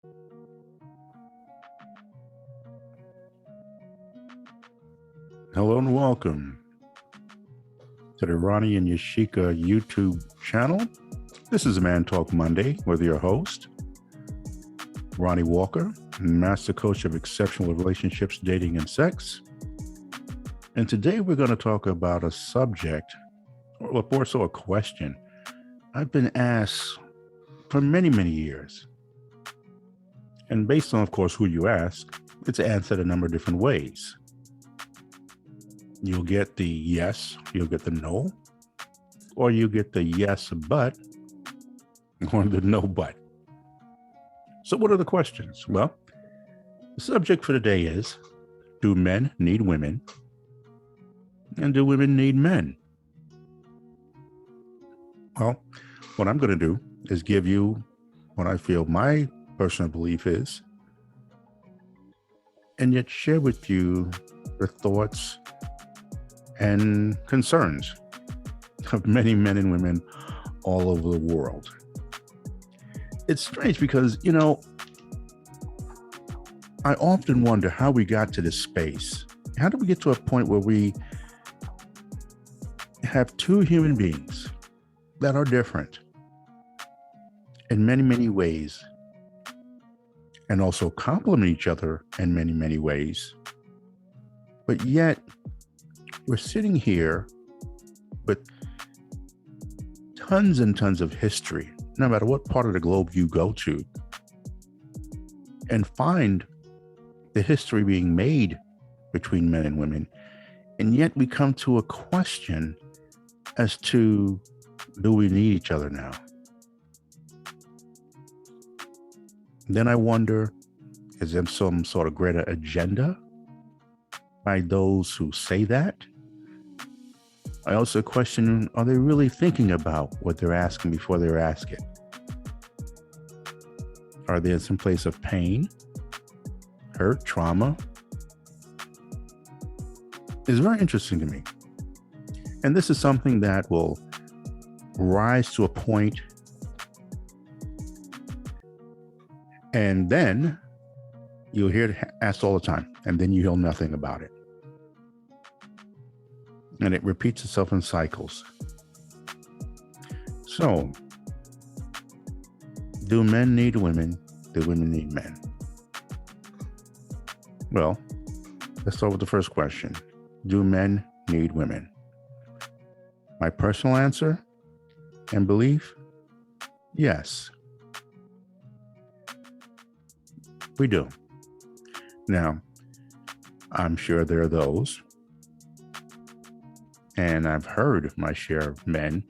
Hello and welcome to the Ronnie and Yasheka YouTube channel. This is Man Talk Monday with your host, Ronnie Walker, Master Coach of Exceptional Relationships, Dating, and Sex. And today we're going to talk about a subject, or more so a question, I've been asked for many, many years. And based on, of course, who you ask, it's answered a number of different ways. You'll get the yes, you'll get the no, or you get the yes, but, or the no, but. So what are the questions? Well, the subject for today is, do men need women? And do women need men? Well, what I'm going to do is give you what I feel my personal belief is, and yet share with you the thoughts and concerns of many men and women all over the world. It's strange because, I often wonder how we got to this space. How did we get to a point where we have two human beings that are different in many, many ways, and also complement each other in many, many ways, but yet we're sitting here with tons and tons of history, no matter what part of the globe you go to, and find the history being made between men and women. And yet we come to a question as to, do we need each other now? Then I wonder, is there some sort of greater agenda by those who say that? I also question, are they really thinking about what they're asking before they're asking? Are they in some place of pain, hurt, trauma? It's very interesting to me. And this is something that will rise to a point, and then you'll hear it asked all the time, and then you hear nothing about it. And it repeats itself in cycles. So, do men need women? Do women need men? Well, let's start with the first question. Do men need women? My personal answer and belief, yes. We do. Now, I'm sure there are those, and I've heard my share of men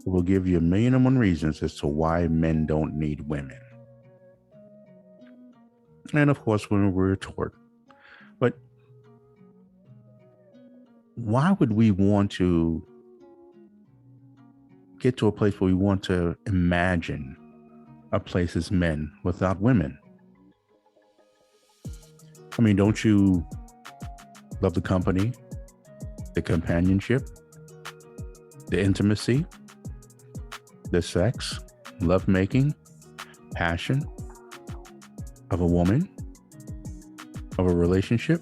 who will give you 1,000,001 reasons as to why men don't need women. And of course, women will retort. But why would we want to get to a place where we want to imagine a place as men without women? I mean, don't you love the company, the companionship, the intimacy, the sex, lovemaking, passion of a woman, of a relationship?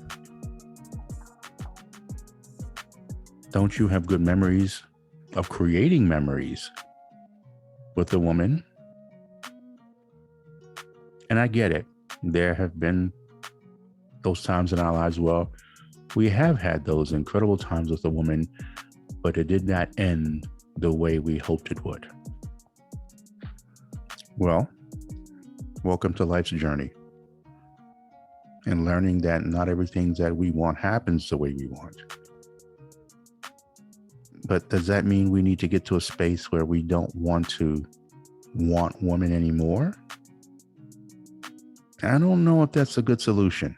Don't you have good memories of creating memories with a woman? And I get it. There have been those times in our lives where we have had those incredible times with a woman, but it did not end the way we hoped it would. Well, welcome to life's journey and learning that not everything that we want happens the way we want. But does that mean we need to get to a space where we don't want women anymore? I don't know if that's a good solution.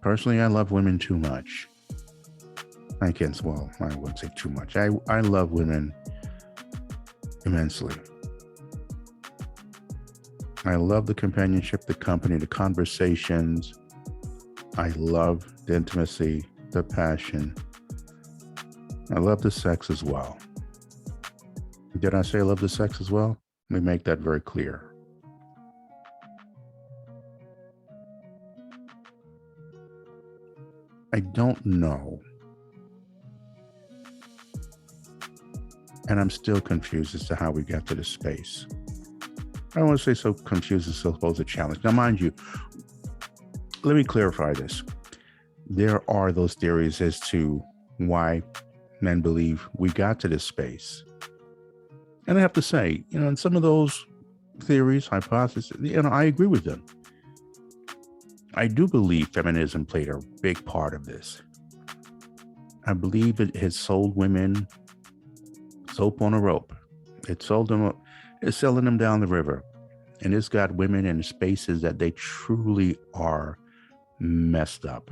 Personally, I love women too much. I wouldn't say too much. I love women immensely. I love the companionship, the company, the conversations. I love the intimacy, the passion. I love the sex as well. Did I say I love the sex as well? Let me make that very clear. I don't know. And I'm still confused as to how we got to this space. I don't want to say so confused as supposed to challenge. Now, mind you, let me clarify this. There are those theories as to why men believe we got to this space. And I have to say, in some of those theories, hypotheses, I agree with them. I do believe feminism played a big part of this. I believe it has sold women soap on a rope. It's selling them down the river. And it's got women in spaces that they truly are messed up.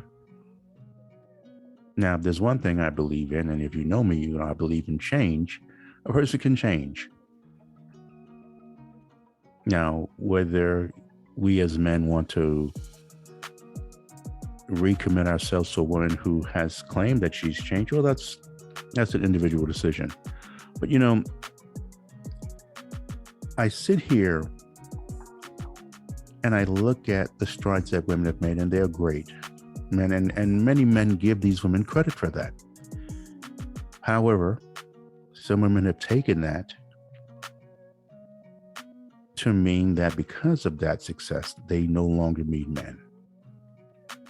Now, if there's one thing I believe in, and if you know me, I believe in change. A person can change. Now, whether we as men want to recommit ourselves to a woman who has claimed that she's changed, well, that's an individual decision. But I sit here and I look at the strides that women have made, and they're great. And many men give these women credit for that. However, some women have taken that to mean that because of that success, they no longer need men.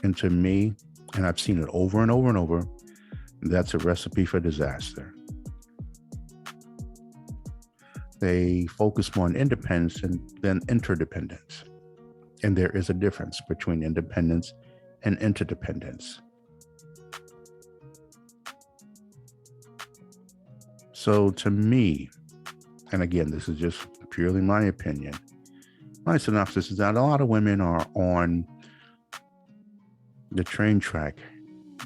And to me, and I've seen it over and over and over, that's a recipe for disaster. They focus more on independence than interdependence. And there is a difference between independence and interdependence. So to me, and again, this is just purely my opinion, my synopsis is that a lot of women are on the train track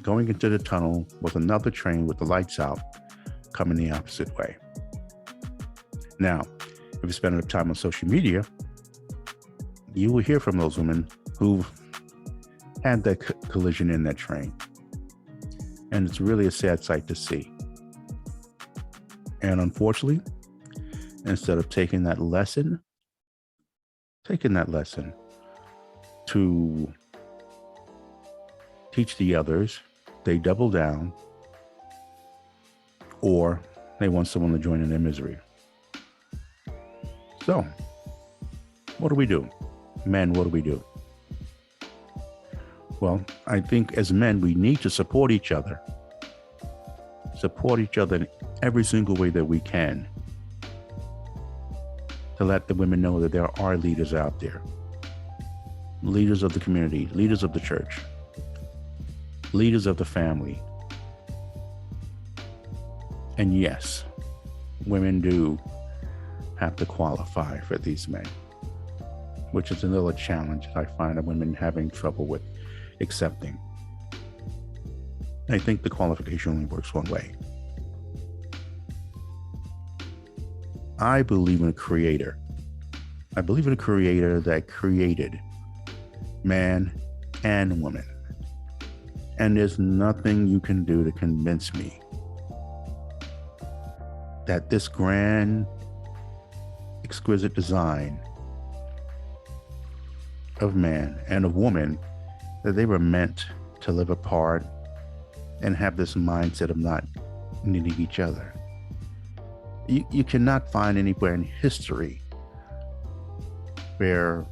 going into the tunnel with another train with the lights out coming the opposite way. Now, if you spend enough time on social media, you will hear from those women who've had that collision in that train. And it's really a sad sight to see. And unfortunately, instead of taking that lesson to teach the others, they double down, or they want someone to join in their misery. So, what do we do? Men, what do we do? Well, I think as men, we need to support each other. Support each other in every single way that we can, to let the women know that there are leaders out there. Leaders of the community, leaders of the church, leaders of the family. And yes, women do have to qualify for these men, which is another challenge I find that women having trouble with accepting. I think the qualification only works one way. I believe in a creator. I believe in a creator that created man and woman. And there's nothing you can do to convince me that this grand, exquisite design of man and of woman, that they were meant to live apart and have this mindset of not needing each other. You cannot find anywhere in history where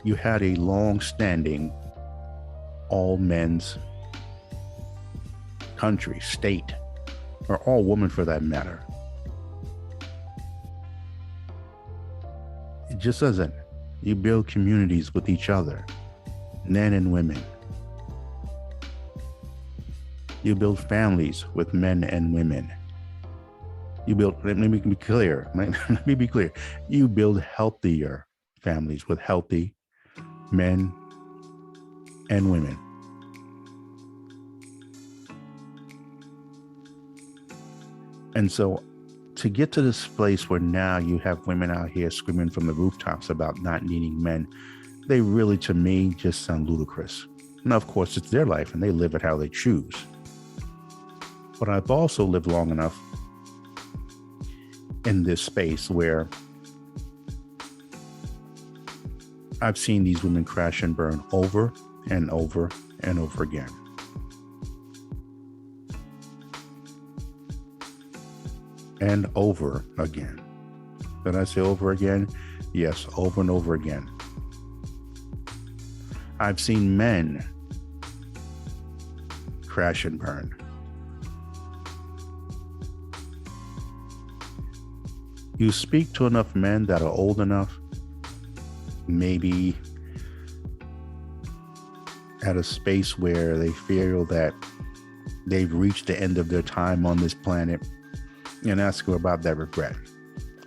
you had a long-standing all men's country, state, or all women for that matter. It just doesn't. You build communities with each other, men and women. You build families with men and women. You build, let me be clear. Let me be clear. You build healthier families with healthy men and women. And so to get to this place where now you have women out here screaming from the rooftops about not needing men, they really, to me, just sound ludicrous. Now, of course, it's their life and they live it how they choose. But I've also lived long enough in this space where I've seen these women crash and burn over and over and over again. and over again. Did I say over again? Yes, over and over again. I've seen men crash and burn. You speak to enough men that are old enough, maybe at a space where they feel that they've reached the end of their time on this planet, and ask them about that regret.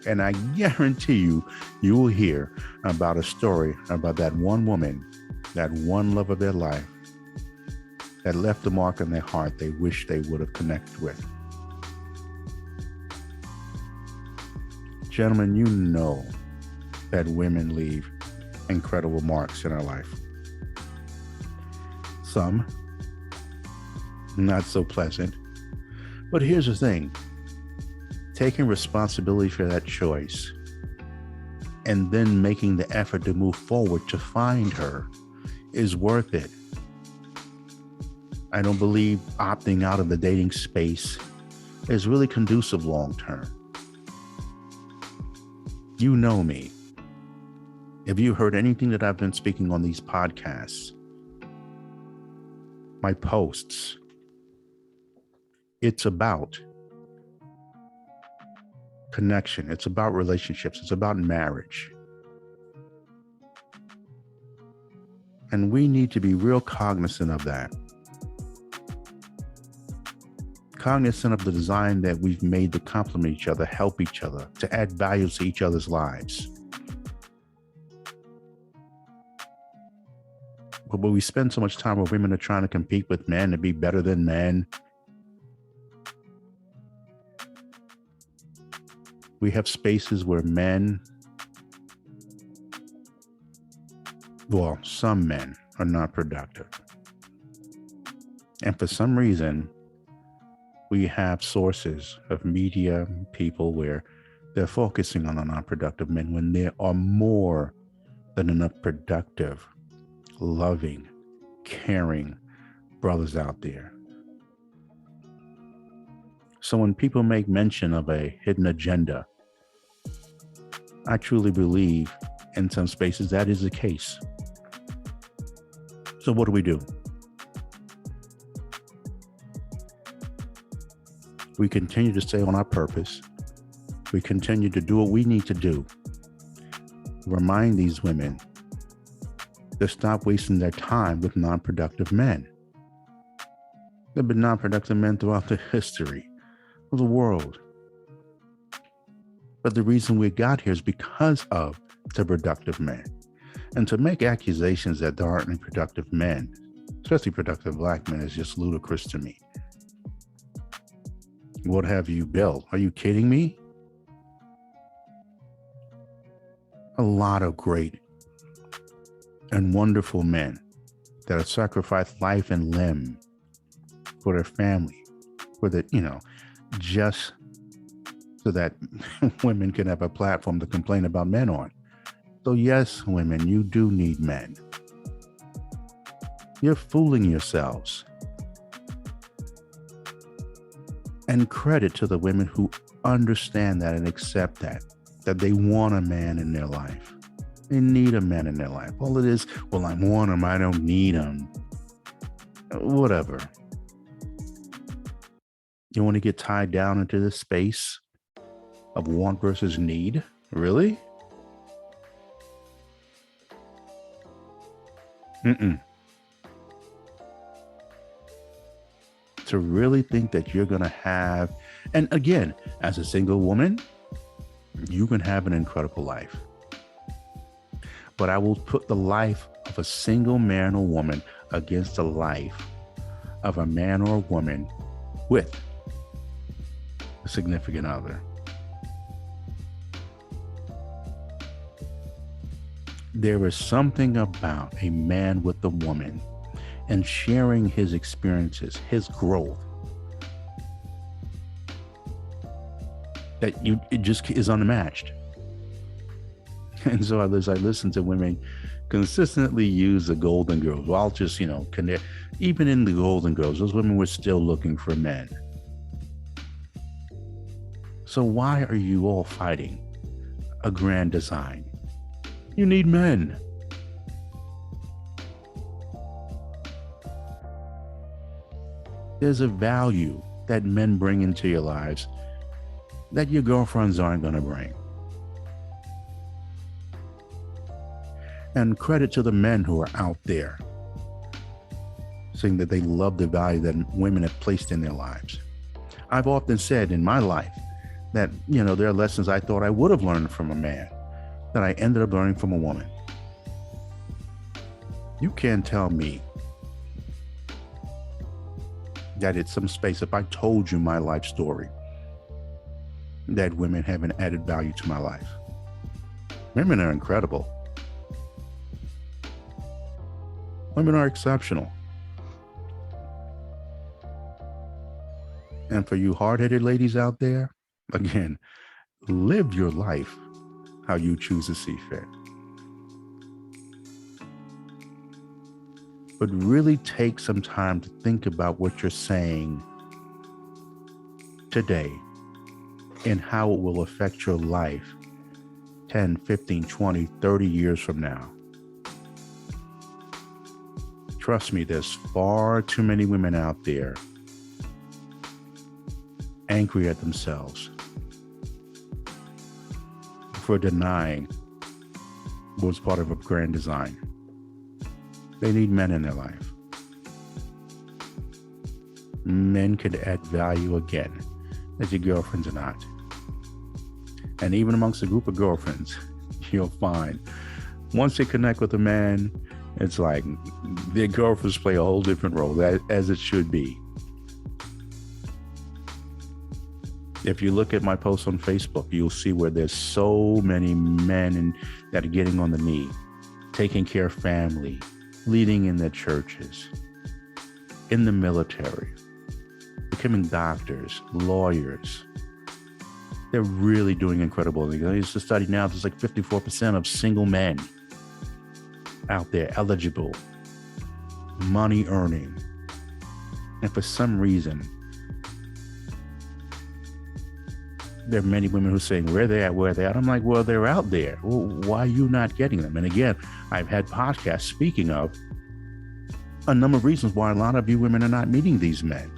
And I guarantee you will hear about a story about that one woman, that one love of their life, that left a mark on their heart they wish they would have connected with. Gentlemen, you know that women leave incredible marks in our life. Some not so pleasant. But here's the thing. Taking responsibility for that choice and then making the effort to move forward to find her is worth it. I don't believe opting out of the dating space is really conducive long term. You know me. If you heard anything that I've been speaking on these podcasts, my posts, it's about connection. It's about relationships. It's about marriage. And we need to be real cognizant of that. Cognizant of the design that we've made to complement each other, help each other, to add value to each other's lives. But we spend so much time where women are trying to compete with men to be better than men. We have spaces where men, well, some men are not productive. And for some reason, we have sources of media people where they're focusing on the non-productive men when there are more than enough productive, loving, caring brothers out there. So when people make mention of a hidden agenda, I truly believe in some spaces that is the case. So what do? We continue to stay on our purpose. We continue to do what we need to do. Remind these women to stop wasting their time with non-productive men. There have been non-productive men throughout the history of the world. But the reason we got here is because of the productive men. And to make accusations that there aren't any productive men, especially productive black men, is just ludicrous to me. What have you built? Are you kidding me? A lot of great and wonderful men that have sacrificed life and limb for their family, for the, just so that women can have a platform to complain about men on. So yes, women, you do need men. You're fooling yourselves. And credit to the women who understand that and accept that they want a man in their life. They need a man in their life. All it is, well, I want him, I don't need him. Whatever. You want to get tied down into this space of want versus need? Really? To really think that you're going to have, and again, as a single woman, you can have an incredible life. But I will put the life of a single man or woman against the life of a man or a woman with a significant other. There is something about a man with a woman and sharing his experiences, his growth, that it just is unmatched. And so as I listen to women consistently use the Golden Girls, well, I'll just, connect. Even in the Golden Girls, those women were still looking for men. So why are you all fighting a grand design? You need men. There's a value that men bring into your lives that your girlfriends aren't going to bring. And credit to the men who are out there saying that they love the value that women have placed in their lives. I've often said in my life that, there are lessons I thought I would have learned from a man that I ended up learning from a woman. You can't tell me that it's some space, if I told you my life story, that women have an added value to my life. Women are incredible. Women are exceptional. And for you hard-headed ladies out there, again, live your life how you choose to see fit. But really take some time to think about what you're saying today and how it will affect your life 10, 15, 20, 30 years from now. Trust me, there's far too many women out there angry at themselves for denying what was part of a grand design. They need men in their life. Men could add value again that your girlfriends are not. And even amongst a group of girlfriends, you'll find once they connect with a man, it's like their girlfriends play a whole different role, as it should be. If you look at my posts on Facebook, you'll see where there's so many men that are getting on the knee, taking care of family, leading in their churches, in the military, becoming doctors, lawyers. They're really doing incredible things. There's a study now, there's like 54% of single men out there eligible, money earning. And for some reason, there are many women who are saying, where they at? I'm like, well, they're out there. Well, why are you not getting them? And again, I've had podcasts speaking of a number of reasons why a lot of you women are not meeting these men.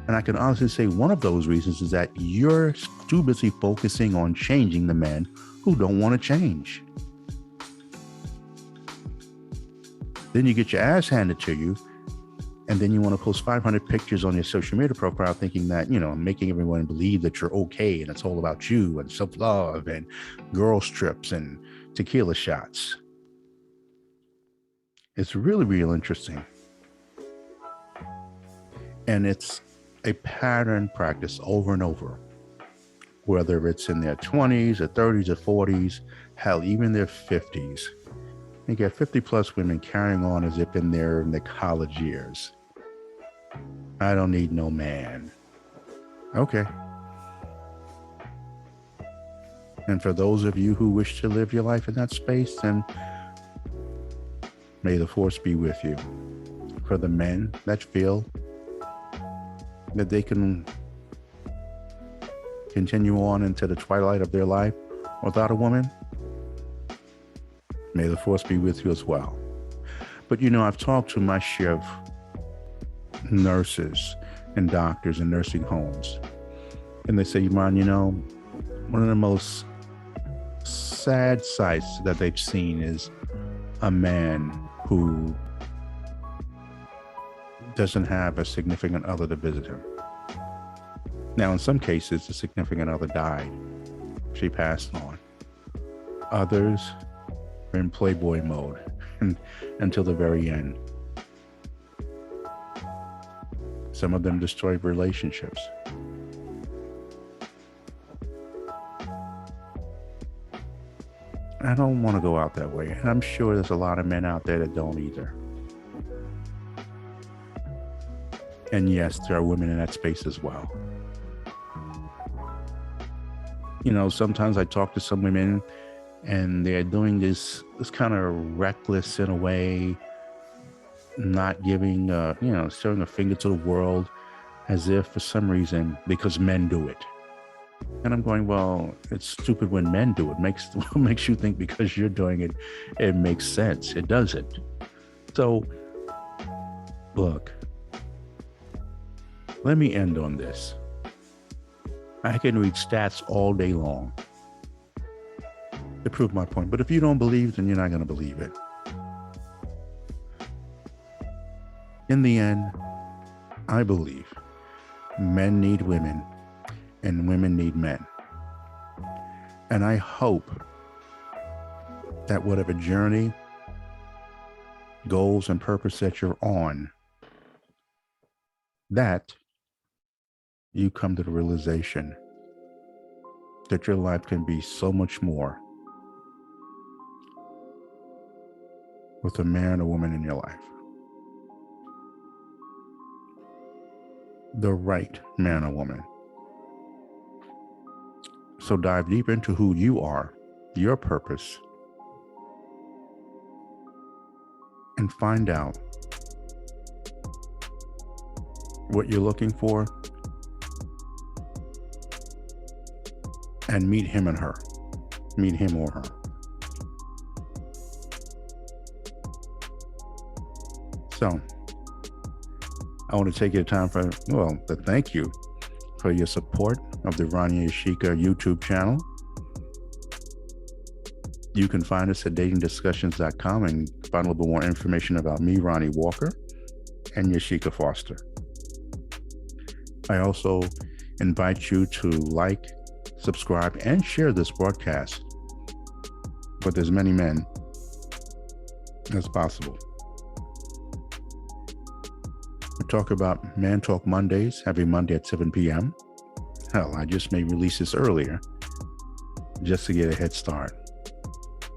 And I can honestly say one of those reasons is that you're too busy focusing on changing the men who don't want to change. Then you get your ass handed to you, and then you want to post 500 pictures on your social media profile thinking that, making everyone believe that you're okay and it's all about you and self-love and girl strips and tequila shots. It's really, real interesting. And it's a pattern practice over and over, whether it's in their 20s or 30s or 40s, hell, even their 50s. You get 50 plus women carrying on as if in their college years. I don't need no man. Okay. And for those of you who wish to live your life in that space, then may the force be with you. For the men that feel that they can continue on into the twilight of their life without a woman, may the force be with you as well. But I've talked to my share of nurses and doctors in nursing homes, and they say, Iman, one of the most sad sights that they've seen is a man who doesn't have a significant other to visit him. Now, in some cases, the significant other died. She passed on. Others are in Playboy mode until the very end. Some of them destroy relationships. I don't want to go out that way. And I'm sure there's a lot of men out there that don't either. And yes, there are women in that space as well. Sometimes I talk to some women and they're doing this kind of reckless in a way, not giving, showing a finger to the world as if for some reason, because men do it. And I'm going, well, it's stupid when men do it. Makes you think because you're doing it, it makes sense. It doesn't. So, look, let me end on this. I can read stats all day long to prove my point. But if you don't believe, then you're not going to believe it. In the end, I believe men need women and women need men. And I hope that whatever journey, goals, and purpose that you're on, that you come to the realization that your life can be so much more with a man or woman in your life. The right man or woman. So dive deep into who you are, your purpose, and find out what you're looking for and meet him and her. Meet him or her. So I want to take your time to thank you for your support of the RonnieandYasheka YouTube channel. You can find us at datingdiscussions.com and find a little bit more information about me, Ronnie Walker, and Yasheka Foster. I also invite you to like, subscribe, and share this broadcast with as many men as possible. We talk about Man Talk Mondays every Monday at 7 p.m. Hell, I just may release this earlier just to get a head start.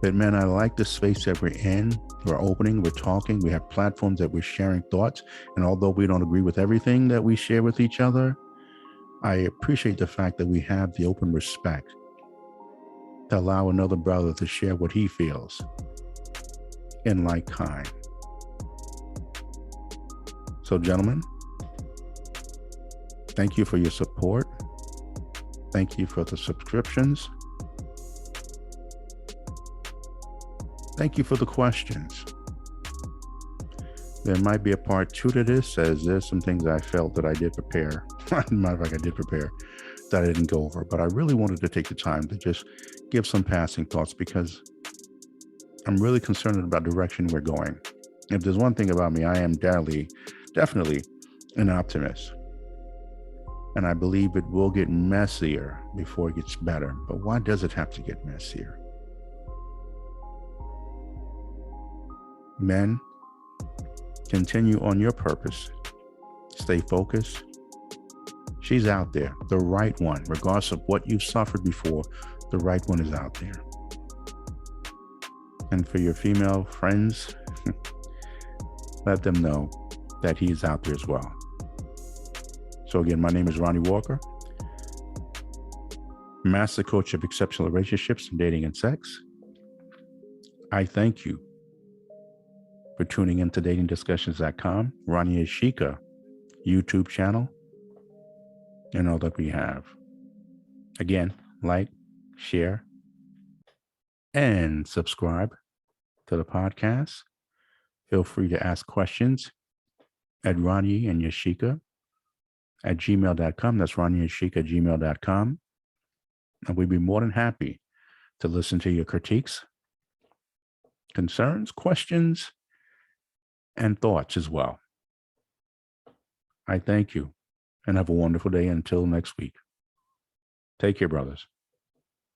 But man, I like the space that we're in. We're opening, we're talking, we have platforms that we're sharing thoughts. And although we don't agree with everything that we share with each other, I appreciate the fact that we have the open respect to allow another brother to share what he feels in like kind. So gentlemen, thank you for your support. Thank you for the subscriptions. Thank you for the questions. There might be a part 2 to this, as there's some things I felt that I did prepare. Matter of fact, I did prepare that I didn't go over, but I really wanted to take the time to just give some passing thoughts because I'm really concerned about the direction we're going. If there's one thing about me, I am definitely an optimist. And I believe it will get messier before it gets better. But why does it have to get messier? Men, continue on your purpose. Stay focused. She's out there, the right one, regardless of what you've suffered before, the right one is out there. And for your female friends, let them know that he's out there as well. So again, my name is Ronnie Walker, Master Coach of Exceptional Relationships, Dating, and Sex. I thank you for tuning in to datingdiscussions.com, RonnieandYasheka YouTube channel, and all that we have. Again, like, share, and subscribe to the podcast. Feel free to ask questions at RonnieandYasheka at gmail.com. That's RonnieandYasheka at gmail.com. And we'd be more than happy to listen to your critiques, concerns, questions, and thoughts as well. I thank you and have a wonderful day until next week. Take care, brothers.